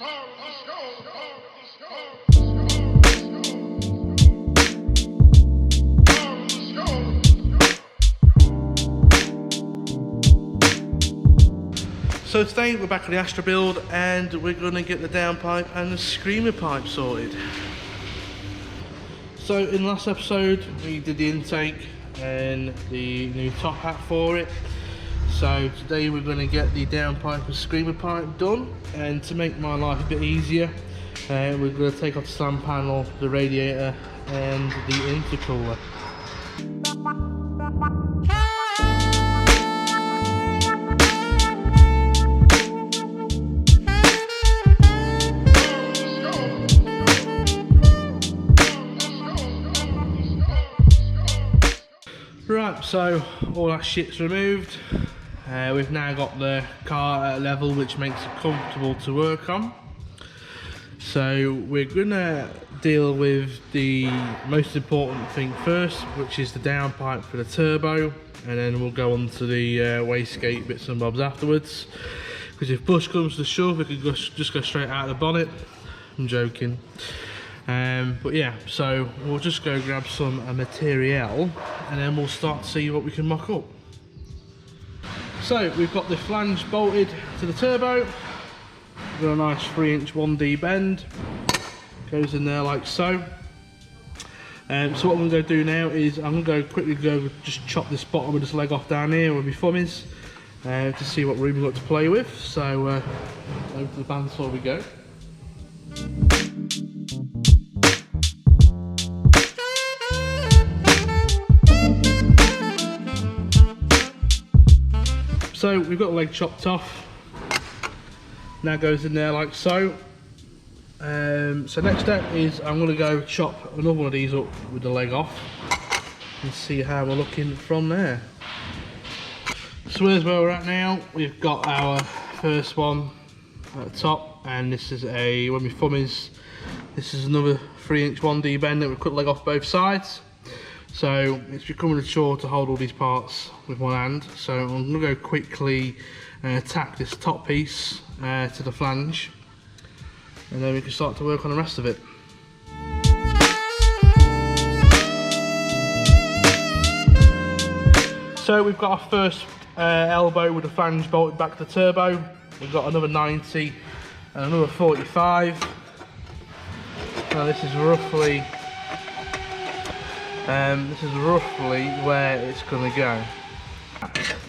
So today we're back at the Astra build and we're going to get the downpipe and the screamer pipe sorted. So in the last episode we did the intake and the new top hat for it. So today we're going to get the downpipe and screamer pipe done, and to make my life a bit easier we're going to take off the sand panel, the radiator and the intercooler. Right, so all that shit's removed. We've now got the car at a level which makes it comfortable to work on. So we're gonna deal with the most important thing first, which is the downpipe for the turbo, and then we'll go on to the wastegate bits and bobs afterwards. Because if push comes to shove, we could just go straight out of the bonnet. I'm joking. But yeah, so we'll just go grab some material and then we'll start to see what we can mock up. So we've got the flange bolted to the turbo. We've got a nice 3-inch 1D bend. Goes in there like so. So what I'm going to do now is I'm going to quickly just chop this bottom of this leg off down here with my thummies to see what room we've got to play with. So over to the bandsaw we go. So we've got the leg chopped off. Now goes in there like so. So next step is I'm going to go chop another one of these up with the leg off and see how we're looking from there. So here's where we're at now. We've got our first one at the top, and this is a, when my thumb is, this is another 3-inch 1D bend that we've cut the leg off both sides. So it's becoming a chore to hold all these parts with one hand. So I'm going to go quickly tack this top piece to the flange, and then we can start to work on the rest of it. So we've got our first elbow with the flange bolted back to the turbo. We've got another 90 and another 45. Now this is roughly where it's going to go.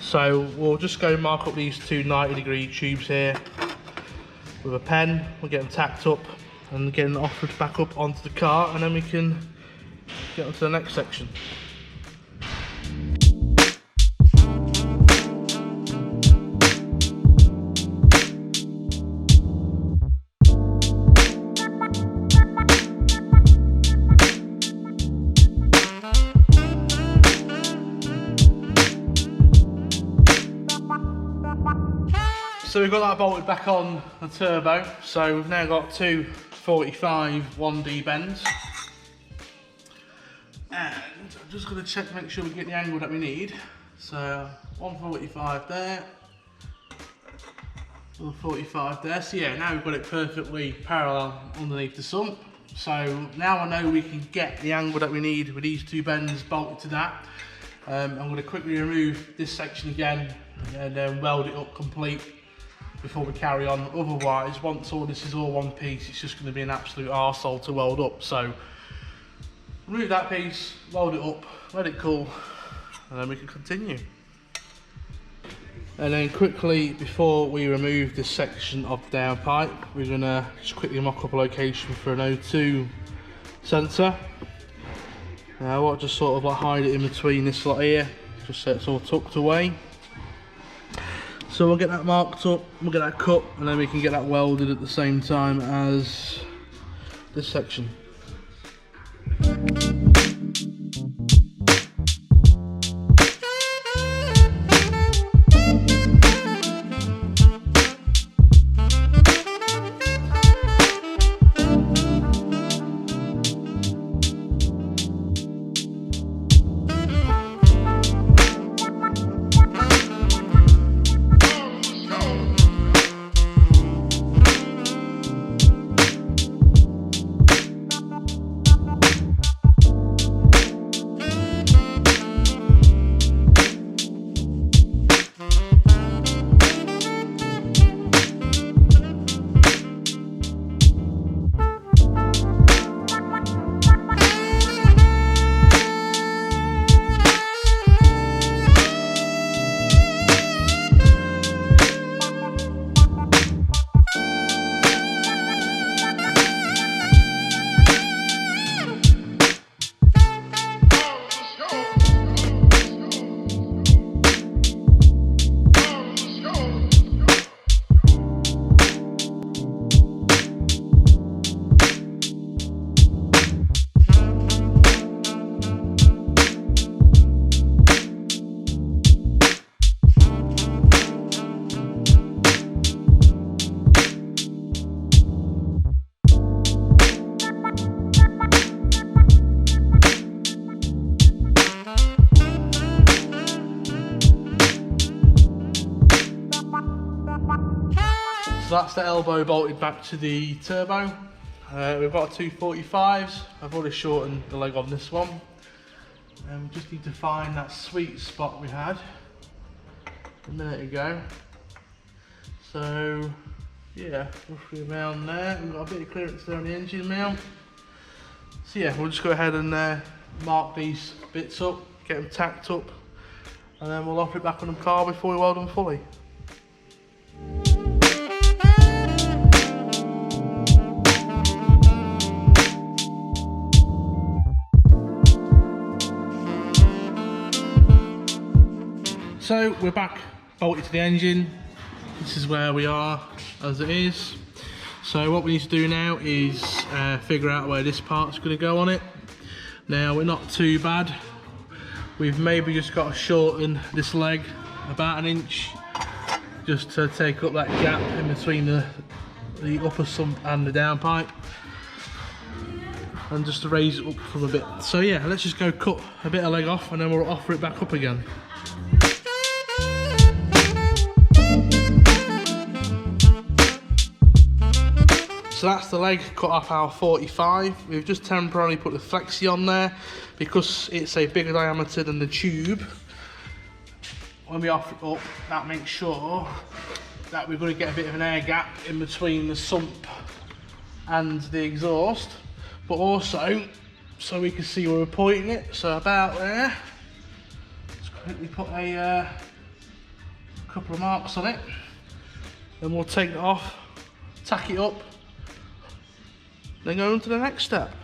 So we'll just go mark up these two 90-degree tubes here with a pen. We'll get them tacked up and get them offered back up onto the car, and then we can get on to the next section. So we've got that bolted back on the turbo, so we've now got two 45 1D bends. And I'm just going to check to make sure we get the angle that we need. So 145 there, 145 there. So yeah, now we've got it perfectly parallel underneath the sump. So now I know we can get the angle that we need with these two bends bolted to that. I'm going to quickly remove this section again and then weld it up complete before we carry on. Otherwise, once all this is all one piece, it's just going to be an absolute arsehole to weld up. So remove that piece, weld it up, let it cool, and then we can continue. And then quickly, before we remove this section of the downpipe, we're going to just quickly mock up a location for an O2 sensor. Now I'll just sort of like hide it in between this lot here, just so it's all tucked away. So we'll get that marked up, we'll get that cut, and then we can get that welded at the same time as this section. that's the elbow bolted back to the turbo. We've got 245s. I've already shortened the leg on this one. And we just need to find that sweet spot we had a minute ago. So yeah, roughly around there. We've got a bit of clearance there on the engine mount. So yeah, we'll just go ahead and mark these bits up, get them tacked up, and then we'll offer it back on the car before we weld them fully. So we're back bolted to the engine. This is where we are as it is. So what we need to do now is figure out where this part's going to go on it. Now we're not too bad. We've maybe just got to shorten this leg about an inch just to take up that gap in between the upper sump and the downpipe, and just to raise it up from a bit. So yeah, let's just go cut a bit of leg off and then we'll offer it back up again. So that's the leg cut off our 45. We've just temporarily put the flexi on there because it's a bigger diameter than the tube. When we offer it up, that makes sure that we're going to get a bit of an air gap in between the sump and the exhaust, but also so we can see where we're pointing it. So about there, let's quickly put a couple of marks on it. Then we'll take it off, tack it up, then go on to the next step.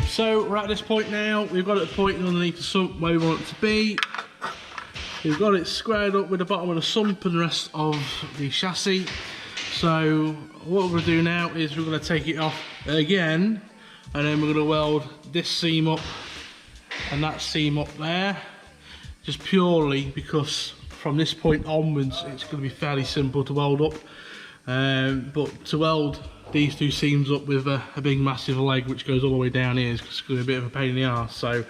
So we're at this point now. We've got it pointing underneath the sump where we want it to be. We've got it squared up with the bottom of the sump and the rest of the chassis. So what we're going to do now is we're going to take it off again, and then we're going to weld this seam up and that seam up there, just purely because from this point onwards it's going to be fairly simple to weld up, but to weld these two seams up with a big massive leg which goes all the way down here is going to be a bit of a pain in the arse. So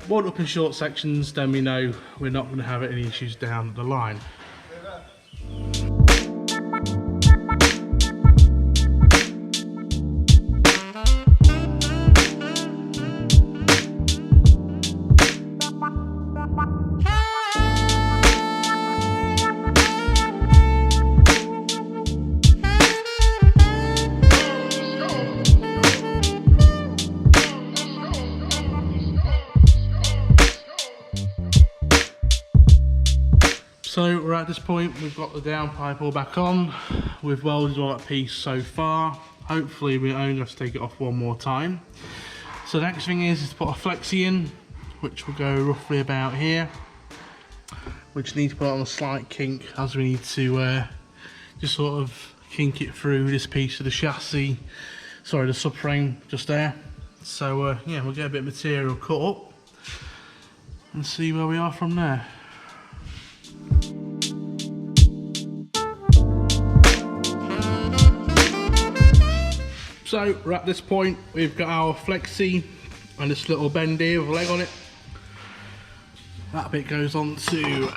weld up in short sections, then we know we're not going to have any issues down the line. So we're at this point, we've got the downpipe all back on, we've welded all that piece so far. Hopefully we only have to take it off one more time. So the next thing is to put a flexi in, which will go roughly about here, which needs to put on a slight kink as we need to just sort of kink it through this piece of the chassis, sorry, the subframe just there. So yeah, we'll get a bit of material cut up and see where we are from there. So we're at this point, we've got our flexi and this little bend here with a leg on it. That bit goes on to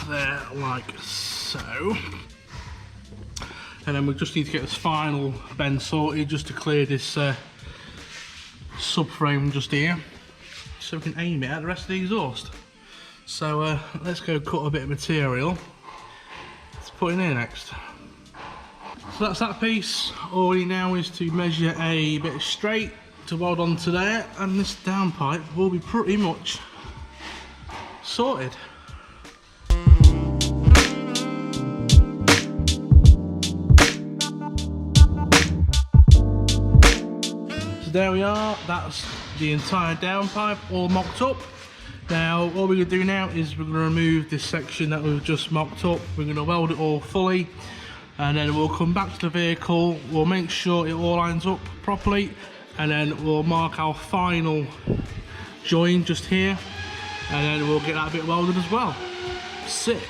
there like so. And then we just need to get this final bend sorted just to clear this subframe just here, so we can aim it at the rest of the exhaust. So let's go cut a bit of material to put in here next. So that's that piece. All we need now is to measure a bit straight to weld onto there, and this downpipe will be pretty much sorted. So there we are, that's the entire downpipe all mocked up. Now what we're going to do now is we're going to remove this section that we've just mocked up. We're going to weld it all fully, and then we'll come back to the vehicle, we'll make sure it all lines up properly, and then we'll mark our final join just here, and then we'll get that bit welded as well. Sick.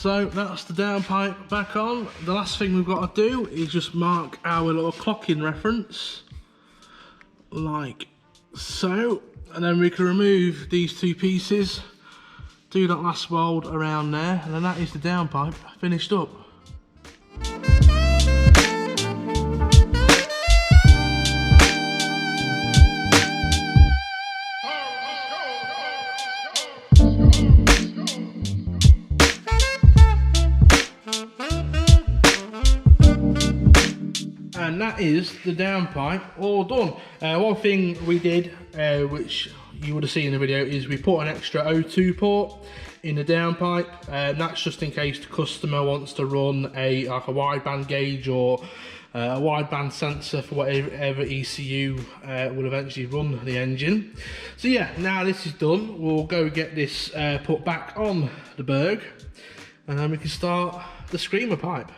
So that's the downpipe back on. The last thing we've got to do is just mark our little clocking reference, like so, and then we can remove these two pieces, do that last weld around there, and then that is the downpipe finished up. And that is the downpipe all done. One thing we did, which you would have seen in the video, is we put an extra O2 port in the downpipe. That's just in case the customer wants to run like a wideband gauge or a wideband sensor for whatever ECU will eventually run the engine. So yeah, now this is done, we'll go get this put back on the Burg, and then we can start the screamer pipe.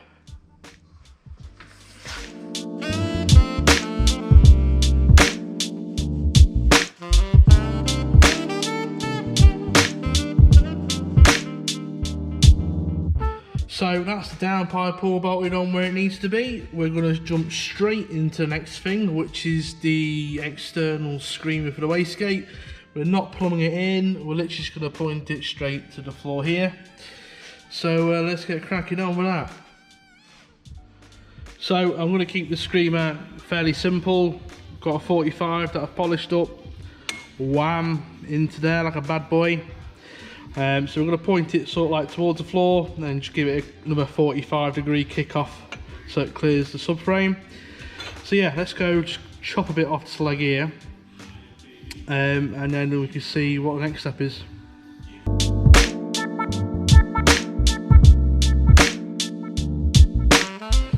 So that's the downpipe all bolted on where it needs to be. We're going to jump straight into the next thing, which is the external screamer for the wastegate. We're not plumbing it in, we're literally just going to point it straight to the floor here. So let's get cracking on with that. So I'm going to keep the screamer fairly simple. Got a 45 that I've polished up, wham, into there like a bad boy. So we're going to point it sort of like towards the floor, and then just give it another 45-degree kick off so it clears the subframe. So yeah, let's go just chop a bit off this leg here, and then we can see what the next step is.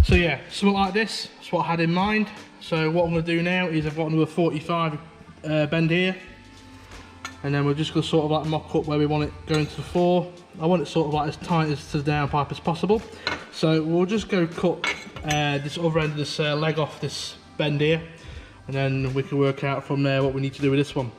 So yeah, something like this, that's what I had in mind. So what I'm going to do now is I've got another 45 bend here, and then we're just going to sort of like mock up where we want it going to the floor. I want it sort of like as tight as to the downpipe as possible. So we'll just go cut this other end of this leg off this bend here, and then we can work out from there what we need to do with this one.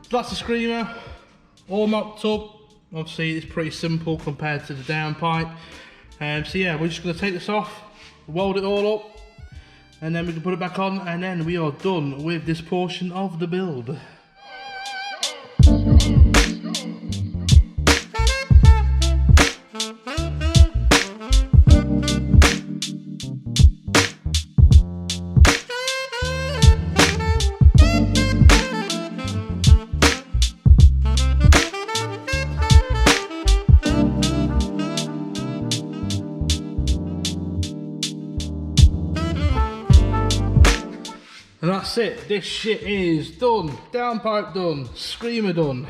That's the screamer, all mocked up. Obviously it's pretty simple compared to the downpipe. So yeah, we're just going to take this off, weld it all up, and then we can put it back on, and then we are done with this portion of the build. And that's it, this shit is done. Downpipe done, screamer done.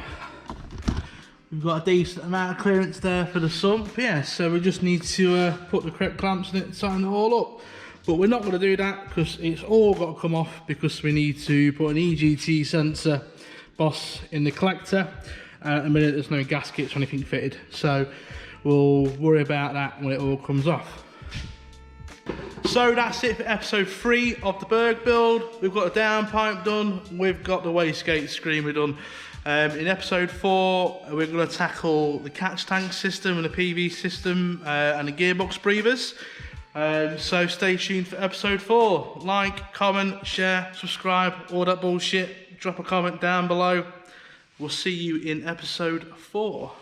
We've got a decent amount of clearance there for the sump, yeah, so we just need to put the correct clamps in it and tighten it all up. But we're not going to do that because it's all got to come off, because we need to put an EGT sensor boss in the collector. At the minute there's no gaskets or anything fitted, so we'll worry about that when it all comes off. So that's it for episode 3 of the Burg build. We've got the downpipe done, we've got the wastegate screamer done. In episode 4 we're going to tackle the catch tank system and the PV system and the gearbox breathers. So stay tuned for episode 4. Like, comment, share, subscribe, all that bullshit. Drop a comment down below. We'll see you in episode 4.